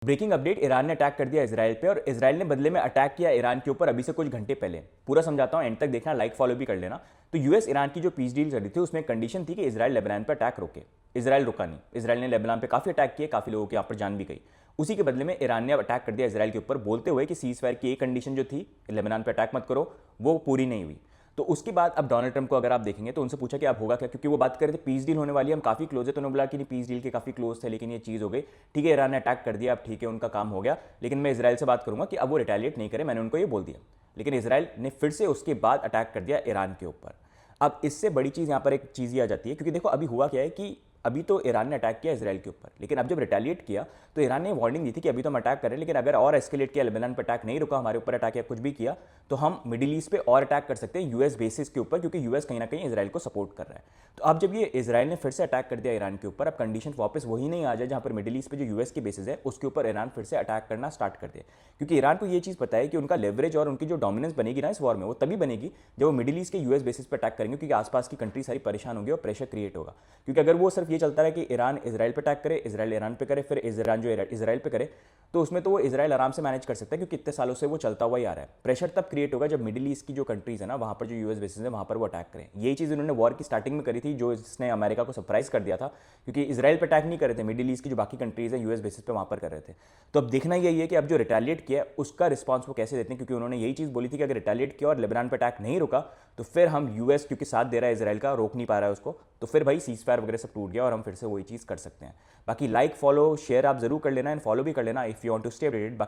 Breaking update, Iran ने attack कर दिया इसराइल पे और इसराइल ने बदले में अटैक किया ईरान के ऊपर अभी से कुछ घंटे पहले। पूरा समझाता हूँ, एंड तक देखना, लाइक फॉलो भी कर लेना। तो यूएस ईरान की जो पीस डील चली थी उसमें कंडीशन थी कि इसराइल लेबनान पर अटैक रोके। इसराइल रुका नहीं। इसराइल ने लेबनान पे काफी अटैक किए, काफी लोगों की यहाँ पर जान भी गई। उसी के बदले में ईरान ने अब अटैक कर दिया इसराइल के ऊपर, बोलते हुए कि सीज फायर की एक कंडीशन जो थी, लेबनान पे अटैक मत करो, वो पूरी नहीं हुई। तो उसके बाद अब डोनाल्ड ट्रंप को अगर आप देखेंगे तो उनसे पूछा कि अब होगा क्या, क्योंकि वो बात कर रहे थे पीस डील होने वाली है, हम काफी क्लोज है। तो उन्होंने बोला कि नहीं, पीस डील के काफी क्लोज थे लेकिन ये चीज हो गई। ठीक है, ईरान ने अटैक कर दिया, अब ठीक है, उनका काम हो गया, लेकिन मैं इसराइल से बात करूंगा कि अब वो रिटेलिएट नहीं करे, मैंने उनको ये बोल दिया। लेकिन इसराइल ने फिर से उसके बाद अटैक कर दिया ईरान के ऊपर। अब इससे बड़ी चीज यहां पर एक चीज ही आ जाती है, क्योंकि देखो अभी हुआ क्या है कि अभी तो ईरान ने अटैक किया इसराइल के ऊपर, लेकिन अब जब रिटेलिएट किया तो ईरान ने वार्निंग दी थी कि अभी तो हम अटैक कर रहे हैं, लेकिन अगर और एस्केलेट किया, लेबनान पर अटैक नहीं रुका, हमारे ऊपर अटैक या कुछ भी किया, तो हम मिडिल ईस्ट पे और अटैक कर सकते हैं यूएस बेसिस के ऊपर, क्योंकि यूएस कहीं ना कहीं इसराइल को सपोर्ट कर रहा है। तो अब जब ये इसराइल ने फिर से अटैक कर दिया ईरान के ऊपर, अब कंडीशन वापस वही नहीं आ जाए जहां पर मिडिल ईस्ट पे जो यूएस के बेसिस है उसके ऊपर ईरान फिर से अटैक करना स्टार्ट कर दे। क्योंकि ईरान को ये चीज पता है कि उनका लेवरेज और उनकी जो डोमिनेंस बनेगी ना इस वॉर में, वो तभी बनेगी जब वो मिडिल ईस्ट के यूएस बेसिस पर अटैक करेंगे, क्योंकि आसपास की कंट्री सारी परेशान होगी और प्रेशर क्रिएट होगा। क्योंकि अगर वो सिर्फ ये चलता रहे कि ईरान इसराइल पर अटैक करे, इसराइल ईरान पे करे, फिर ईरान जो इसराइल पे करे, तो उसमें तो वो इसराइल आराम से मैनेज कर सकता है, क्योंकि इतने सालों से वो चलता हुआ ही आ रहा है। प्रेशर तब क्रिएट होगा जब मिडिल ईस्ट की जो कंट्रीज है ना, वहां पर जो यूएस बेसिस है वहां पर वो अटैक करें। यही चीज उन्होंने वॉर की स्टार्टिंग में करी थी, जो इसने अमेरिका को सरप्राइज कर दिया था, क्योंकि इसराइल पे अटैक नहीं कर रहे थे, मिडिल ईस्ट की जो बाकी कंट्रीज है यूएस बेसिस पे वहां पर कर रहे थे। तो अब देखना यही है कि अब जो रिटेलिएट किया उसका रिस्पॉन्स वो कैसे देते हैं, क्योंकि उन्होंने यही चीज बोली थी कि अगर रिटेलिएट किया और लेबनान पे अटैक नहीं रुका तो फिर हम यूएस, क्योंकि साथ दे रहा है इसराइल का, रोक नहीं पा रहा है उसको, तो फिर भाई सीज फायर वगैरह सब टूट गया और हम फिर से वही चीज कर सकते हैं। बाकी लाइक फॉलो शेयर आप जरूर कर लेना, एंड फॉलो भी कर लेना if you want to stay updated.